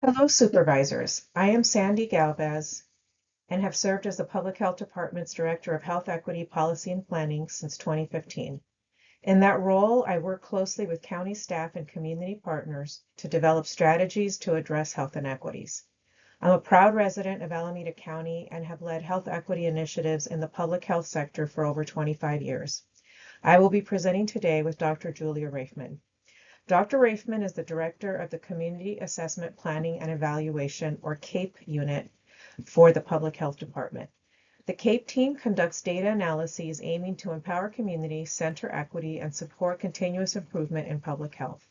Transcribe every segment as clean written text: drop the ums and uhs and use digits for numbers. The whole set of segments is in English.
Hello, Supervisors. I am Sandi Galvez and have served as the Public Health Department's Director of Health Equity Policy and Planning since 2015. In that role, I work closely with county staff and community partners to develop strategies to address health inequities. I'm a proud resident of Alameda County and have led health equity initiatives in the public health sector for over 25 years. I will be presenting today with Dr. Julia Raifman. Dr. Raifman is the Director of the Community Assessment Planning and Evaluation, or CAPE unit, for the Public Health Department. The CAPE team conducts data analyses aiming to empower communities, center equity, and support continuous improvement in public health.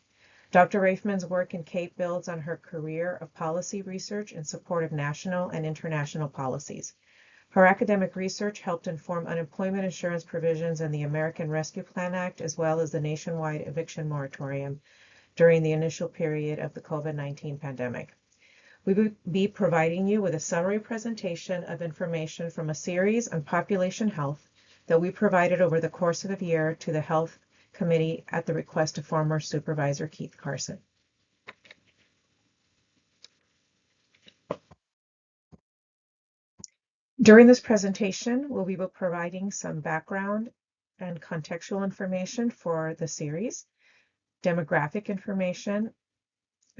Dr. Raifman's work in CAPE builds on her career of policy research in support of national and international policies. Her academic research helped inform unemployment insurance provisions in the American Rescue Plan Act, as well as the nationwide eviction moratorium during the initial period of the COVID-19 pandemic. We will be providing you with a summary presentation of information from a series on population health that we provided over the course of a year to the Health Committee at the request of former Supervisor Keith Carson. During this presentation, we'll be providing some background and contextual information for the series, demographic information,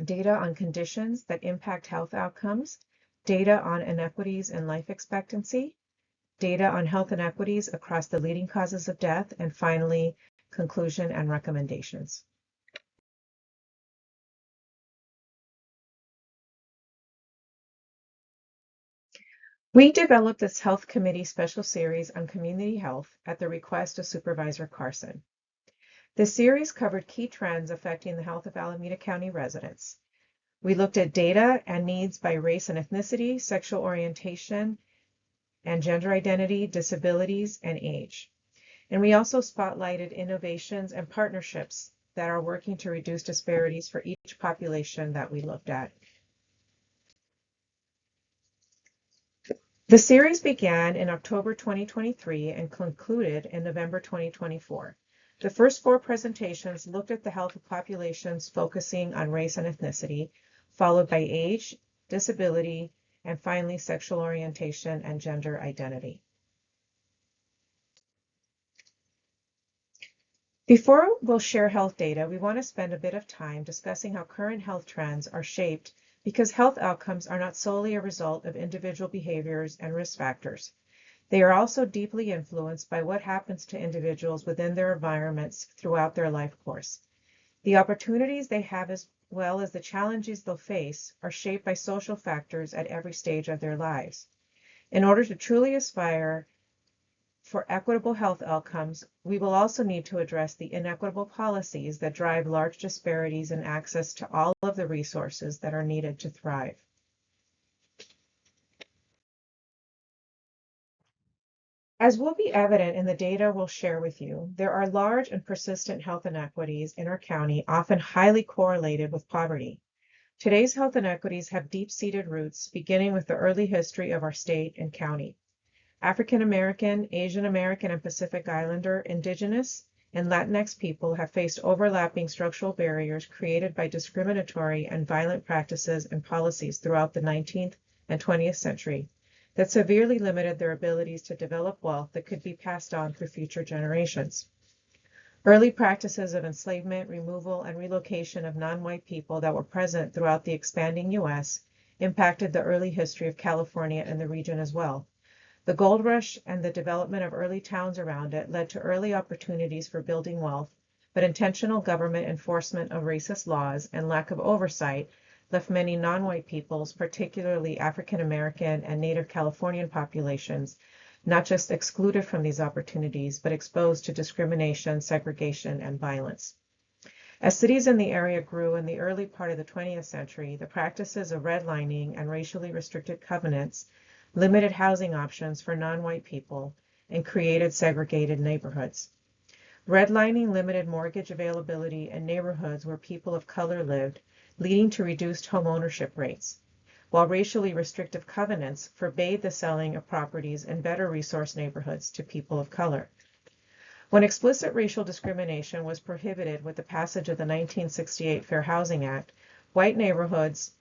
data on conditions that impact health outcomes, data on inequities in life expectancy, data on health inequities across the leading causes of death, and finally, conclusion and recommendations. We developed this Health Committee special series on community health at the request of Supervisor Carson. The series covered key trends affecting the health of Alameda County residents. We looked at data and needs by race and ethnicity, sexual orientation, and gender identity, disabilities, and age. And we also spotlighted innovations and partnerships that are working to reduce disparities for each population that we looked at. The series began in October 2023 and concluded in November 2024. The first 4 presentations looked at the health of populations focusing on race and ethnicity, followed by age, disability, and finally sexual orientation and gender identity. Before we'll share health data, we want to spend a bit of time discussing how current health trends are shaped because health outcomes are not solely a result of individual behaviors and risk factors. They are also deeply influenced by what happens to individuals within their environments throughout their life course. The opportunities they have as well as the challenges they'll face are shaped by social factors at every stage of their lives. In order to truly aspire for equitable health outcomes, we will also need to address the inequitable policies that drive large disparities in access to all of the resources that are needed to thrive. As will be evident in the data we'll share with you, there are large and persistent health inequities in our county, often highly correlated with poverty. Today's health inequities have deep-seated roots, beginning with the early history of our state and county. African American, Asian American, and Pacific Islander, Indigenous, and Latinx people have faced overlapping structural barriers created by discriminatory and violent practices and policies throughout the 19th and 20th century that severely limited their abilities to develop wealth that could be passed on through future generations. Early practices of enslavement, removal, and relocation of non-white people that were present throughout the expanding U.S. impacted the early history of California and the region as well. The gold rush and the development of early towns around it led to early opportunities for building wealth, but intentional government enforcement of racist laws and lack of oversight left many non-white peoples, particularly African American and Native Californian populations, not just excluded from these opportunities, but exposed to discrimination, segregation, and violence. As cities in the area grew in the early part of the 20th century, the practices of redlining and racially restricted covenants limited housing options for non-white people, and created segregated neighborhoods. Redlining limited mortgage availability in neighborhoods where people of color lived, leading to reduced home ownership rates, while racially restrictive covenants forbade the selling of properties in better resource neighborhoods to people of color. When explicit racial discrimination was prohibited with the passage of the 1968 Fair Housing Act, white neighborhoods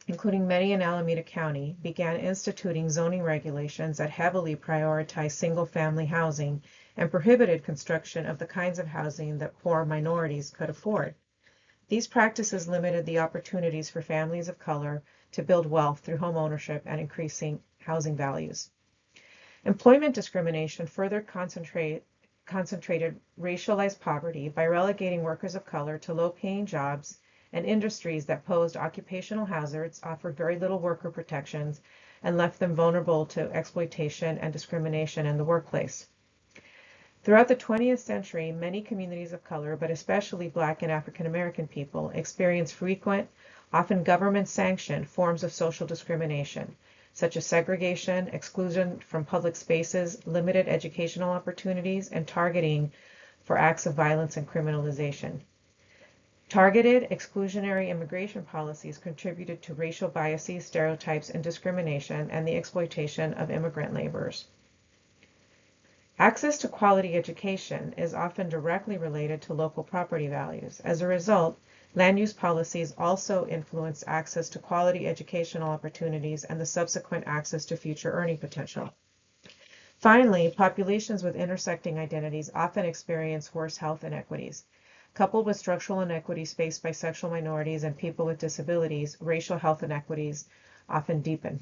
including many in Alameda County, began instituting zoning regulations that heavily prioritized single-family housing and prohibited construction of the kinds of housing that poor minorities could afford. These practices limited the opportunities for families of color to build wealth through home ownership and increasing housing values. Employment discrimination further concentrated racialized poverty by relegating workers of color to low-paying jobs and industries that posed occupational hazards, offered very little worker protections, and left them vulnerable to exploitation and discrimination in the workplace. Throughout the 20th century, many communities of color, but especially Black and African American people, experienced frequent, often government-sanctioned forms of social discrimination, such as segregation, exclusion from public spaces, limited educational opportunities, and targeting for acts of violence and criminalization. Targeted exclusionary immigration policies contributed to racial biases, stereotypes, and discrimination, and the exploitation of immigrant laborers. Access to quality education is often directly related to local property values. As a result, land use policies also influence access to quality educational opportunities and the subsequent access to future earning potential. Finally, populations with intersecting identities often experience worse health inequities. Coupled with structural inequities faced by sexual minorities and people with disabilities, racial health inequities often deepen.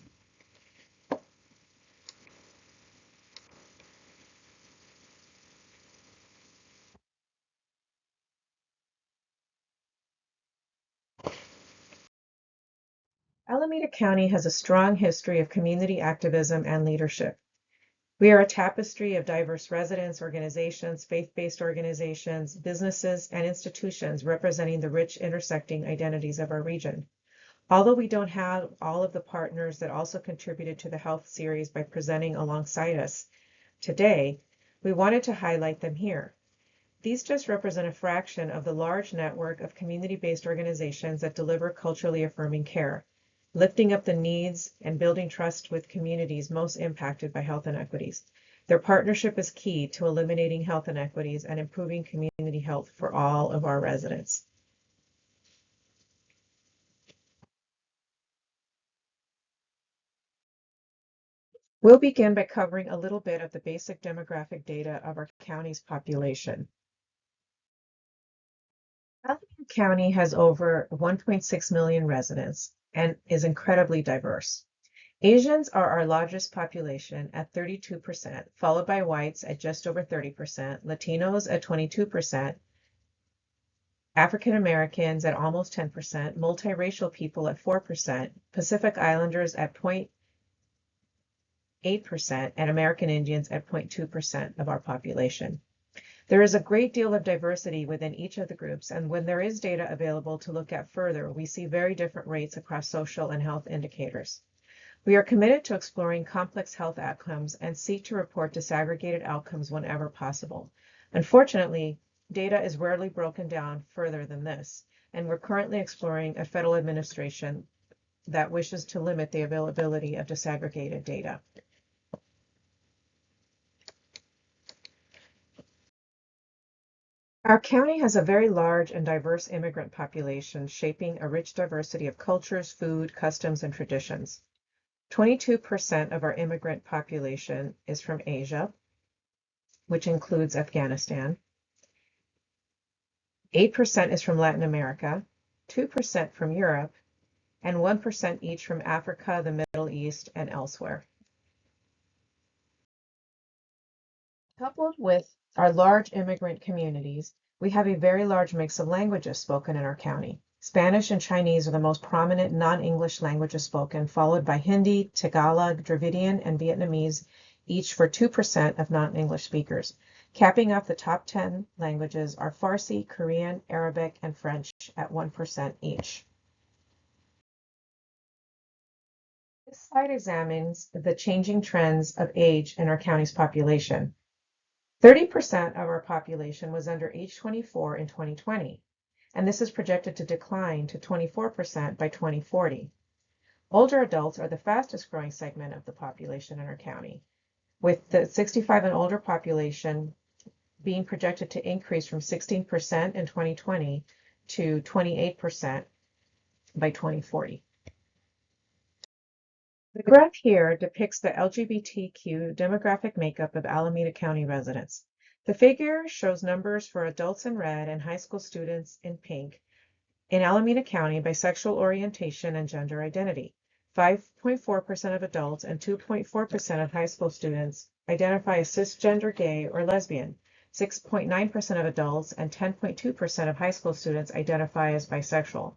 Alameda County has a strong history of community activism and leadership. We are a tapestry of diverse residents, organizations, faith-based organizations, businesses, and institutions representing the rich intersecting identities of our region. Although we don't have all of the partners that also contributed to the health series by presenting alongside us today, we wanted to highlight them here. These just represent a fraction of the large network of community-based organizations that deliver culturally affirming care, lifting up the needs and building trust with communities most impacted by health inequities. Their partnership is key to eliminating health inequities and improving community health for all of our residents. We'll begin by covering a little bit of the basic demographic data of our county's population. Alameda County has over 1.6 million residents and is incredibly diverse. Asians are our largest population at 32%, followed by whites at just over 30%, Latinos at 22%, African Americans at almost 10%, multiracial people at 4%, Pacific Islanders at 0.8%, and American Indians at 0.2% of our population. There is a great deal of diversity within each of the groups, and when there is data available to look at further, we see very different rates across social and health indicators. We are committed to exploring complex health outcomes and seek to report disaggregated outcomes whenever possible. Unfortunately, data is rarely broken down further than this, and we're currently exploring a federal administration that wishes to limit the availability of disaggregated data. Our county has a very large and diverse immigrant population, shaping a rich diversity of cultures, food, customs, and traditions. 22% of our immigrant population is from Asia, which includes Afghanistan. 8% is from Latin America, 2% from Europe, and 1% each from Africa, the Middle East, and elsewhere. Coupled with our large immigrant communities, we have a very large mix of languages spoken in our county. Spanish and Chinese are the most prominent non-English languages spoken, followed by Hindi, Tagalog, Dravidian, and Vietnamese, each for 2% of non-English speakers. Capping off the top 10 languages are Farsi, Korean, Arabic, and French at 1% each. This slide examines the changing trends of age in our county's population. 30% of our population was under age 24 in 2020, and this is projected to decline to 24% by 2040. Older adults are the fastest growing segment of the population in our county, with the 65 and older population being projected to increase from 16% in 2020 to 28% by 2040. graph here depicts the LGBTQ demographic makeup of Alameda County residents. The figure shows numbers for adults in red and high school students in pink in Alameda County by sexual orientation and gender identity. 5.4% of adults and 2.4% of high school students identify as cisgender gay or lesbian. 6.9% of adults and 10.2% of high school students identify as bisexual.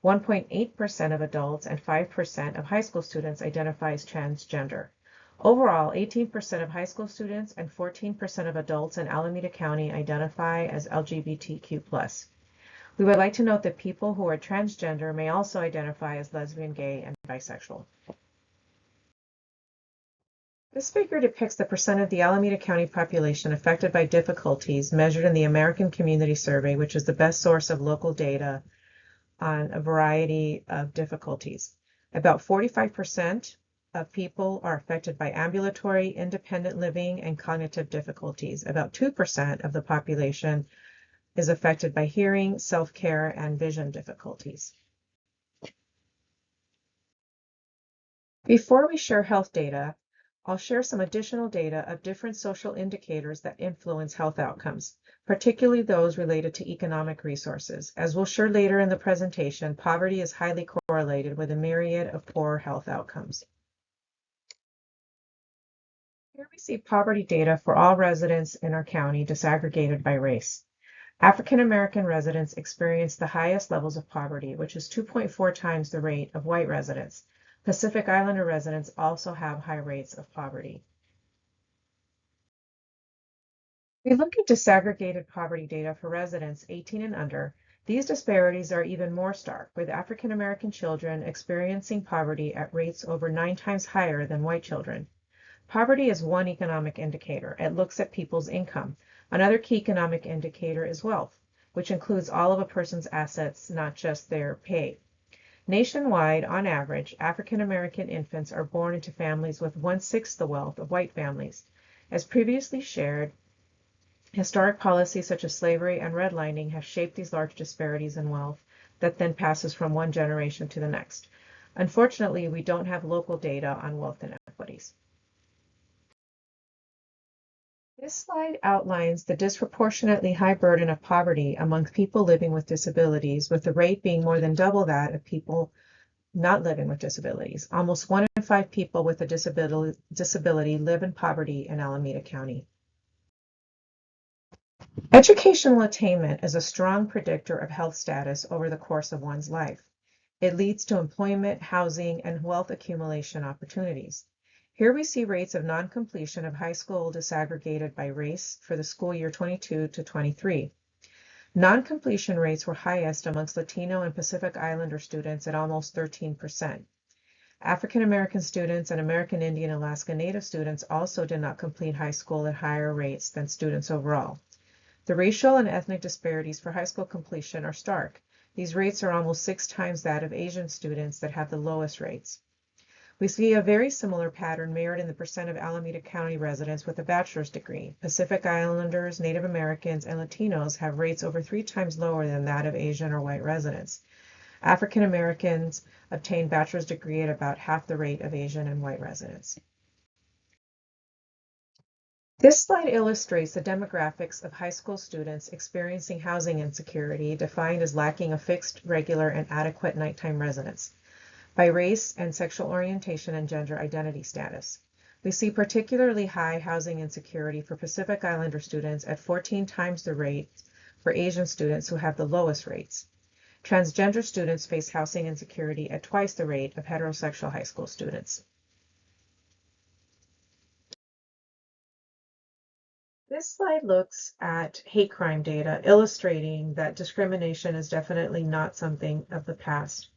1.8% of adults and 5% of high school students identify as transgender. Overall, 18% of high school students and 14% of adults in Alameda County identify as LGBTQ+. We would like to note that people who are transgender may also identify as lesbian, gay, and bisexual. This figure depicts the percent of the Alameda County population affected by difficulties measured in the American Community Survey, which is the best source of local data on a variety of difficulties. About 45% of people are affected by ambulatory, independent living, and cognitive difficulties. About 2% of the population is affected by hearing, self-care, and vision difficulties. Before we share health data, I'll share some additional data of different social indicators that influence health outcomes, particularly those related to economic resources. As we'll share later in the presentation, poverty is highly correlated with a myriad of poor health outcomes. Here we see poverty data for all residents in our county disaggregated by race. African American residents experience the highest levels of poverty, which is 2.4 times the rate of white residents. Pacific Islander residents also have high rates of poverty. We look at disaggregated poverty data for residents 18 and under. These disparities are even more stark, with African American children experiencing poverty at rates over 9 times higher than white children. Poverty is one economic indicator. It looks at people's income. Another key economic indicator is wealth, which includes all of a person's assets, not just their pay. Nationwide, on average, African American infants are born into families with 1/6 the wealth of white families. As previously shared, historic policies such as slavery and redlining have shaped these large disparities in wealth that then passes from one generation to the next. Unfortunately, we don't have local data on wealth inequities. This slide outlines the disproportionately high burden of poverty among people living with disabilities, with the rate being more than double that of people not living with disabilities. Almost 1 in 5 people with a disability live in poverty in Alameda County. Educational attainment is a strong predictor of health status over the course of one's life. It leads to employment, housing, and wealth accumulation opportunities. Here we see rates of non-completion of high school disaggregated by race for the school year 22 to 23. Non-completion rates were highest amongst Latino and Pacific Islander students at almost 13%. African American students and American Indian Alaska Native students also did not complete high school at higher rates than students overall. The racial and ethnic disparities for high school completion are stark. These rates are almost 6 times that of Asian students that have the lowest rates. We see a very similar pattern mirrored in the percent of Alameda County residents with a bachelor's degree. Pacific Islanders, Native Americans, and Latinos have rates over 3 times lower than that of Asian or white residents. African Americans obtain bachelor's degree at about half the rate of Asian and white residents. This slide illustrates the demographics of high school students experiencing housing insecurity, defined as lacking a fixed, regular, and adequate nighttime residence, by race and sexual orientation and gender identity status. We see particularly high housing insecurity for Pacific Islander students at 14 times the rate for Asian students who have the lowest rates. Transgender students face housing insecurity at twice the rate of heterosexual high school students. This slide looks at hate crime data, illustrating that discrimination is definitely not something of the past.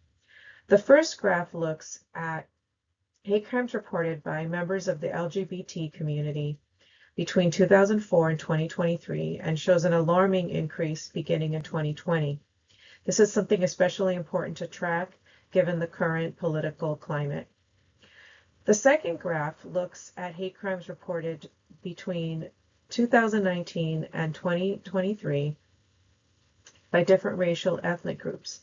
The first graph looks at hate crimes reported by members of the LGBT community between 2004 and 2023 and shows an alarming increase beginning in 2020. This is something especially important to track given the current political climate. The second graph looks at hate crimes reported between 2019 and 2023 by different racial ethnic groups.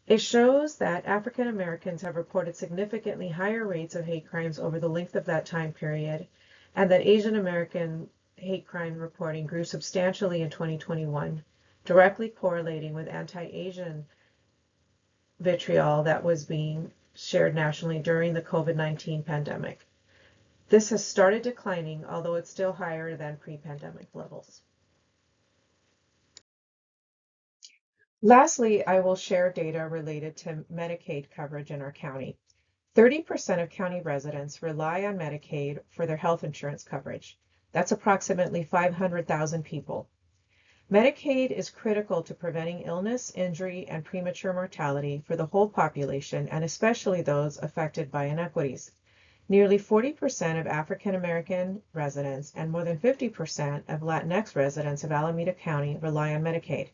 It shows that African Americans have reported significantly higher rates of hate crimes over the length of that time period, and that Asian American hate crime reporting grew substantially in 2021, directly correlating with anti-Asian vitriol that was being shared nationally during the COVID-19 pandemic. This has started declining, although it's still higher than pre-pandemic levels. Lastly, I will share data related to Medicaid coverage in our county. 30% of county residents rely on Medicaid for their health insurance coverage. That's approximately 500,000 people. Medicaid is critical to preventing illness, injury, and premature mortality for the whole population, and especially those affected by inequities. Nearly 40% of African American residents and more than 50% of Latinx residents of Alameda County rely on Medicaid.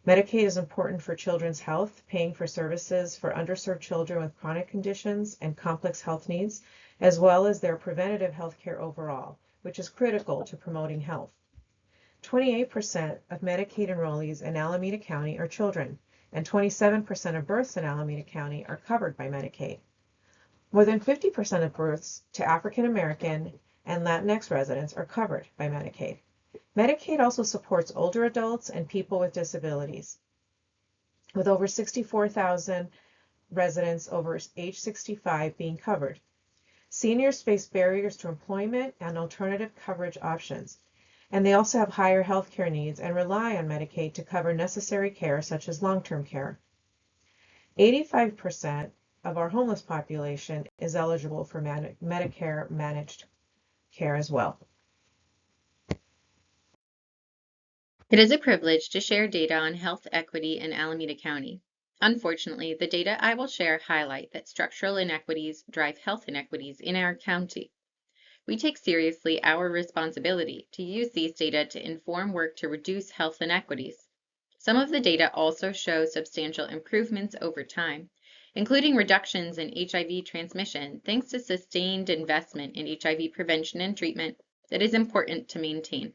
Medicaid is important for children's health, paying for services for underserved children with chronic conditions and complex health needs, as well as their preventative health care overall, which is critical to promoting health. 28% of Medicaid enrollees in Alameda County are children, and 27% of births in Alameda County are covered by Medicaid. More than 50% of births to African American and Latinx residents are covered by Medicaid. Medicaid also supports older adults and people with disabilities, with over 64,000 residents over age 65 being covered. Seniors face barriers to employment and alternative coverage options, and they also have higher health care needs and rely on Medicaid to cover necessary care such as long-term care. 85% of our homeless population is eligible for Medicare managed care as well. It is a privilege to share data on health equity in Alameda County. Unfortunately, the data I will share highlight that structural inequities drive health inequities in our county. We take seriously our responsibility to use these data to inform work to reduce health inequities. Some of the data also show substantial improvements over time, including reductions in HIV transmission thanks to sustained investment in HIV prevention and treatment that is important to maintain.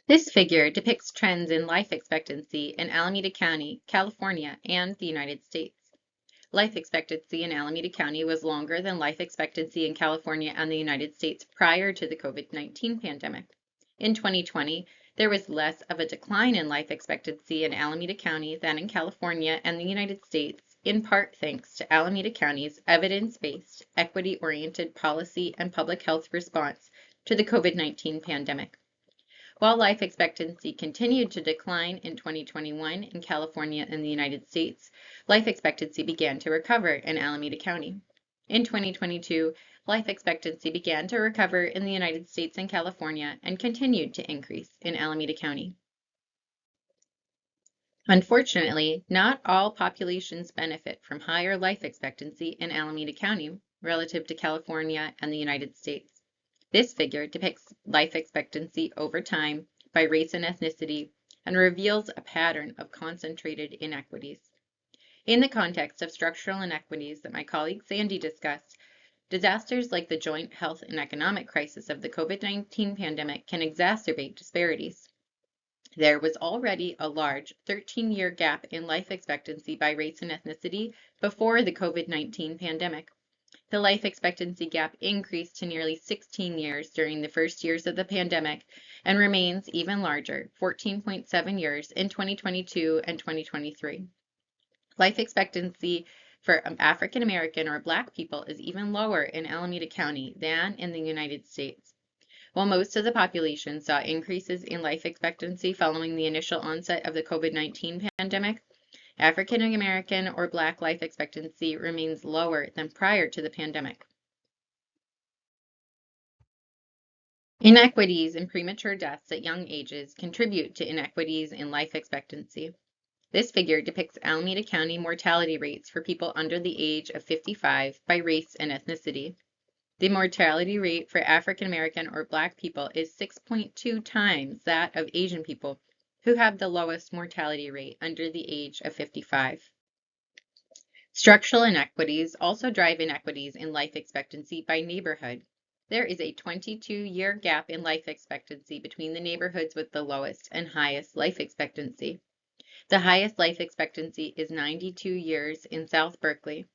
This figure depicts trends in life expectancy in Alameda County, California, and the United States. Life expectancy in Alameda County was longer than life expectancy in California and the United States prior to the COVID-19 pandemic. In 2020, there was less of a decline in life expectancy in Alameda County than in California and the United States, in part thanks to Alameda County's evidence-based, equity-oriented policy and public health response to the COVID-19 pandemic. While life expectancy continued to decline in 2021 in California and the United States, life expectancy began to recover in Alameda County. In 2022, life expectancy began to recover in the United States and California and continued to increase in Alameda County. Unfortunately, not all populations benefit from higher life expectancy in Alameda County relative to California and the United States. This figure depicts life expectancy over time by race and ethnicity and reveals a pattern of concentrated inequities. In the context of structural inequities that my colleague Sandi discussed, disasters like the joint health and economic crisis of the COVID-19 pandemic can exacerbate disparities. There was already a large 13-year gap in life expectancy by race and ethnicity before the COVID-19 pandemic. The life expectancy gap increased to nearly 16 years during the first years of the pandemic and remains even larger, 14.7 years in 2022 and 2023. Life expectancy for African American or Black people is even lower in Alameda County than in the United States. While most of the population saw increases in life expectancy following the initial onset of the COVID-19 pandemic, African American or Black life expectancy remains lower than prior to the pandemic. Inequities in premature deaths at young ages contribute to inequities in life expectancy. This figure depicts Alameda County mortality rates for people under the age of 55 by race and ethnicity. The mortality rate for African American or Black people is 6.2 times that of Asian people, who have the lowest mortality rate under the age of 55. Structural inequities also drive inequities in life expectancy by neighborhood. There is a 22-year gap in life expectancy between the neighborhoods with the lowest and highest life expectancy. The highest life expectancy is 92 years in South Berkeley.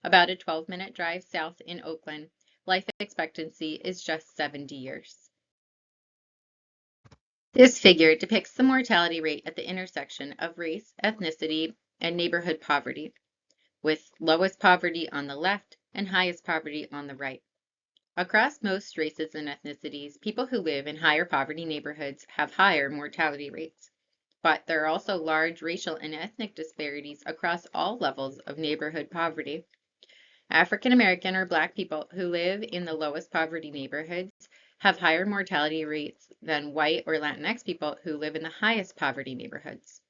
About a 12-minute drive south in Oakland, life expectancy is just 70 years. This figure depicts the mortality rate at the intersection of race, ethnicity, and neighborhood poverty, with lowest poverty on the left and highest poverty on the right. Across most races and ethnicities, people who live in higher poverty neighborhoods have higher mortality rates. But there are also large racial and ethnic disparities across all levels of neighborhood poverty. African American or Black people who live in the lowest poverty neighborhoods have higher mortality rates than white or Latinx people who live in the highest poverty neighborhoods.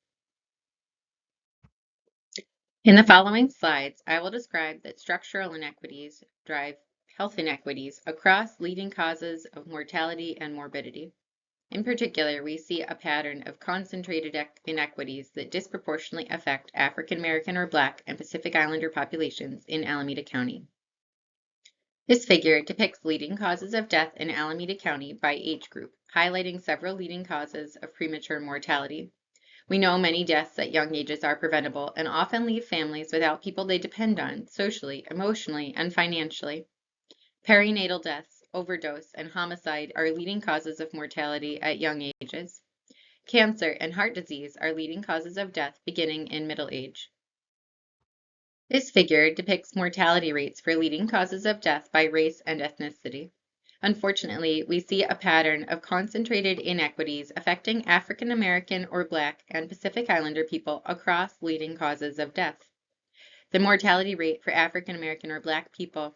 In the following slides, I will describe that structural inequities drive health inequities across leading causes of mortality and morbidity. In particular, we see a pattern of concentrated inequities that disproportionately affect African American or Black and Pacific Islander populations in Alameda County. This figure depicts leading causes of death in Alameda County by age group, highlighting several leading causes of premature mortality. We know many deaths at young ages are preventable and often leave families without people they depend on socially, emotionally, and financially. Perinatal deaths, overdose, and homicide are leading causes of mortality at young ages. Cancer and heart disease are leading causes of death beginning in middle age. This figure depicts mortality rates for leading causes of death by race and ethnicity. Unfortunately, we see a pattern of concentrated inequities affecting African American or Black and Pacific Islander people across leading causes of death. The mortality rate for African American or Black people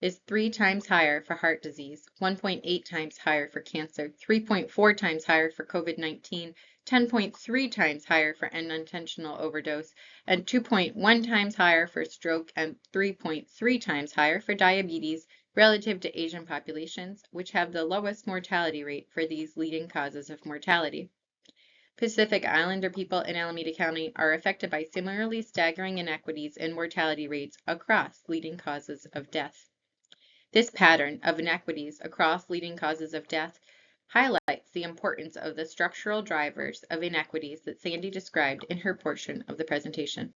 is 3 times higher for heart disease, 1.8 times higher for cancer, 3.4 times higher for COVID-19, 10.3 times higher for unintentional overdose, and 2.1 times higher for stroke, and 3.3 times higher for diabetes relative to Asian populations, which have the lowest mortality rate for these leading causes of mortality. Pacific Islander people in Alameda County are affected by similarly staggering inequities in mortality rates across leading causes of death. This pattern of inequities across leading causes of death highlights the importance of the structural drivers of inequities that Sandi described in her portion of the presentation.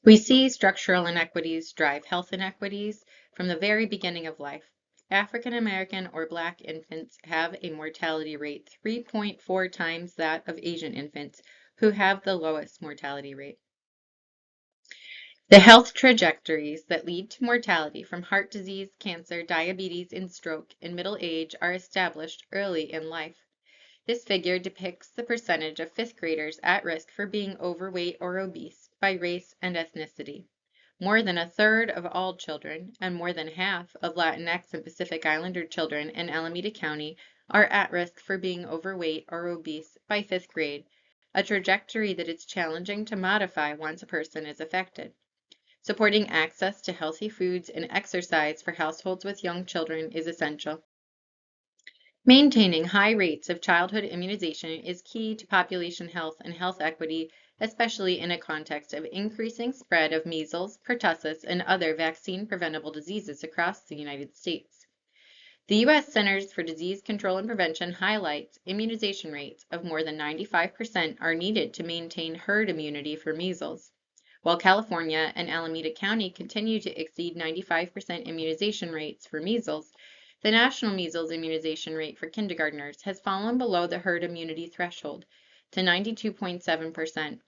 We see structural inequities drive health inequities from the very beginning of life. African American or Black infants have a mortality rate 3.4 times that of Asian infants, who have the lowest mortality rate. The health trajectories that lead to mortality from heart disease, cancer, diabetes, and stroke in middle age are established early in life. This figure depicts the percentage of 5th graders at risk for being overweight or obese by race and ethnicity. More than a third of all children and more than half of Latinx and Pacific Islander children in Alameda County are at risk for being overweight or obese by 5th grade, a trajectory that is challenging to modify once a person is affected. Supporting access to healthy foods and exercise for households with young children is essential. Maintaining high rates of childhood immunization is key to population health and health equity, especially in a context of increasing spread of measles, pertussis, and other vaccine-preventable diseases across the United States. The U.S. Centers for Disease Control and Prevention highlights immunization rates of more than 95% are needed to maintain herd immunity for measles. While California and Alameda County continue to exceed 95% immunization rates for measles, the national measles immunization rate for kindergartners has fallen below the herd immunity threshold to 92.7%.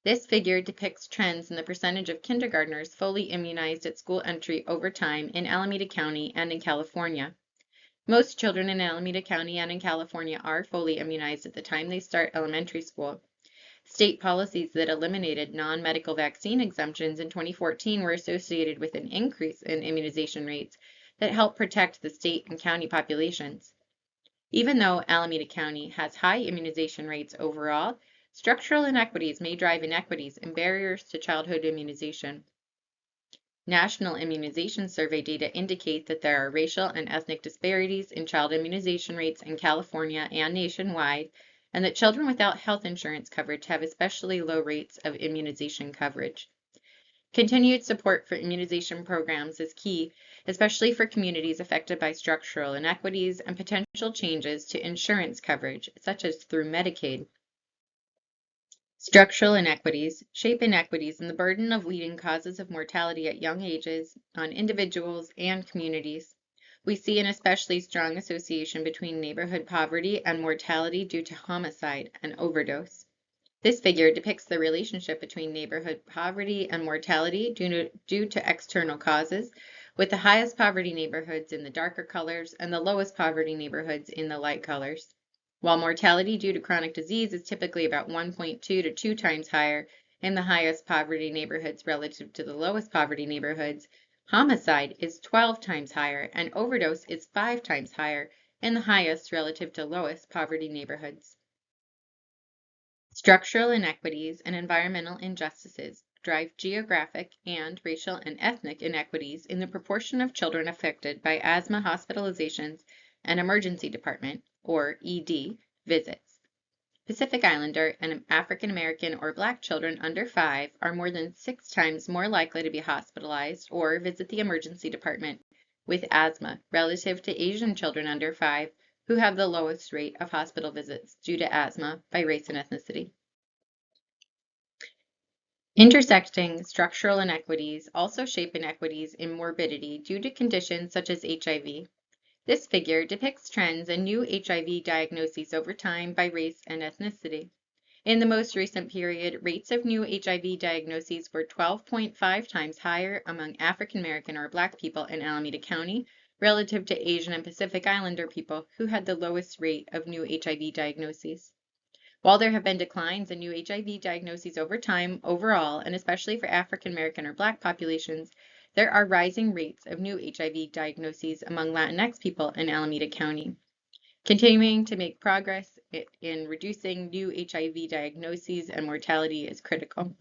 This figure depicts trends in the percentage of kindergartners fully immunized at school entry over time in Alameda County and in California. Most children in Alameda County and in California are fully immunized at the time they start elementary school. State policies that eliminated non-medical vaccine exemptions in 2014 were associated with an increase in immunization rates that help protect the state and county populations. Even though Alameda County has high immunization rates overall, structural inequities may drive inequities and barriers to childhood immunization. National Immunization Survey data indicate that there are racial and ethnic disparities in child immunization rates in California and nationwide, and that children without health insurance coverage have especially low rates of immunization coverage. Continued support for immunization programs is key, especially for communities affected by structural inequities and potential changes to insurance coverage, such as through Medicaid. Structural inequities shape inequities in the burden of leading causes of mortality at young ages on individuals and communities. We see an especially strong association between neighborhood poverty and mortality due to homicide and overdose. This figure depicts the relationship between neighborhood poverty and mortality due to external causes, with the highest poverty neighborhoods in the darker colors and the lowest poverty neighborhoods in the light colors. While mortality due to chronic disease is typically about 1.2 to 2 times higher in the highest poverty neighborhoods relative to the lowest poverty neighborhoods, homicide is 12 times higher and overdose is 5 times higher in the highest relative to lowest poverty neighborhoods. Structural inequities and environmental injustices drive geographic and racial and ethnic inequities in the proportion of children affected by asthma hospitalizations and emergency department, or ED, visits. Pacific Islander and African American or Black children under 5 are more than 6 times more likely to be hospitalized or visit the emergency department with asthma relative to Asian children under 5 who have the lowest rate of hospital visits due to asthma by race and ethnicity. Intersecting structural inequities also shape inequities in morbidity due to conditions such as HIV. This figure depicts trends in new HIV diagnoses over time by race and ethnicity. In the most recent period, rates of new HIV diagnoses were 12.5 times higher among African American or Black people in Alameda County relative to Asian and Pacific Islander people who had the lowest rate of new HIV diagnoses. While there have been declines in new HIV diagnoses over time overall, and especially for African American or Black populations, there are rising rates of new HIV diagnoses among Latinx people in Alameda County. Continuing to make progress in reducing new HIV diagnoses and mortality is critical.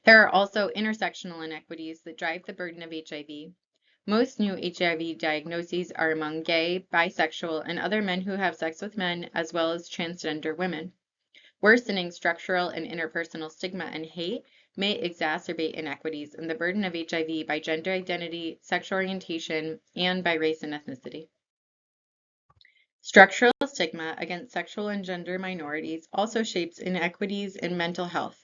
There are also intersectional inequities that drive the burden of HIV. Most new HIV diagnoses are among gay, bisexual, and other men who have sex with men, as well as transgender women. Worsening structural and interpersonal stigma and hate may exacerbate inequities in the burden of HIV by gender identity, sexual orientation, and by race and ethnicity. Structural stigma against sexual and gender minorities also shapes inequities in mental health.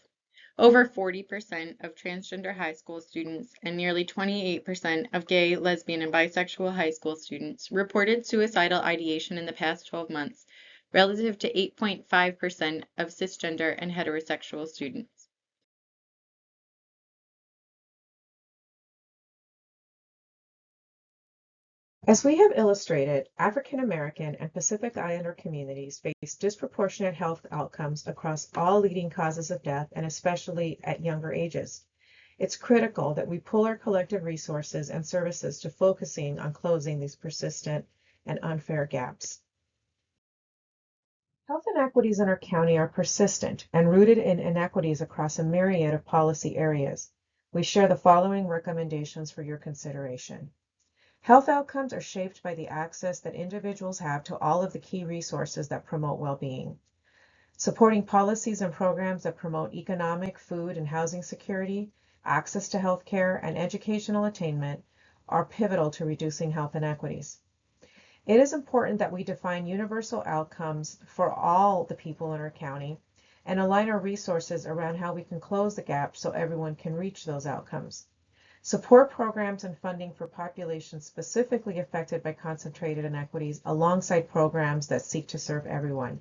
Over 40% of transgender high school students and nearly 28% of gay, lesbian, and bisexual high school students reported suicidal ideation in the past 12 months, relative to 8.5% of cisgender and heterosexual students. As we have illustrated, African American and Pacific Islander communities face disproportionate health outcomes across all leading causes of death, and especially at younger ages. It's critical that we pool our collective resources and services to focusing on closing these persistent and unfair gaps. Health inequities in our county are persistent and rooted in inequities across a myriad of policy areas. We share the following recommendations for your consideration. Health outcomes are shaped by the access that individuals have to all of the key resources that promote well-being. Supporting policies and programs that promote economic, food, and housing security, access to health care, and educational attainment are pivotal to reducing health inequities. It is important that we define universal outcomes for all the people in our county and align our resources around how we can close the gap so everyone can reach those outcomes. Support programs and funding for populations specifically affected by concentrated inequities alongside programs that seek to serve everyone.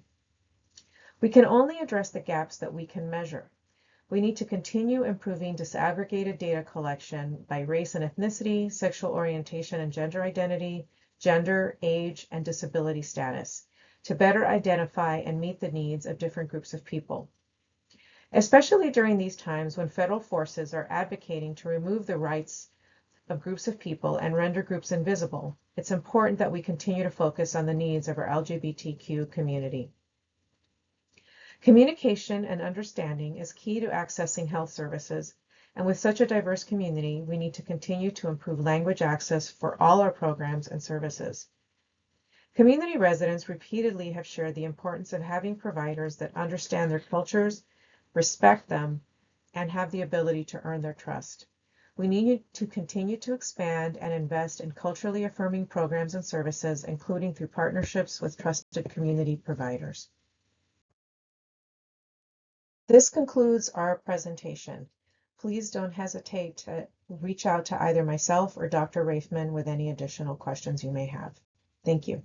We can only address the gaps that we can measure. We need to continue improving disaggregated data collection by race and ethnicity, sexual orientation and gender identity, gender, age, and disability status to better identify and meet the needs of different groups of people. Especially during these times when federal forces are advocating to remove the rights of groups of people and render groups invisible, it's important that we continue to focus on the needs of our LGBTQ community. Communication and understanding is key to accessing health services, and with such a diverse community, we need to continue to improve language access for all our programs and services. Community residents repeatedly have shared the importance of having providers that understand their cultures, respect them, and have the ability to earn their trust. We need to continue to expand and invest in culturally affirming programs and services, including through partnerships with trusted community providers. This concludes our presentation. Please don't hesitate to reach out to either myself or Dr. Raifman with any additional questions you may have. Thank you.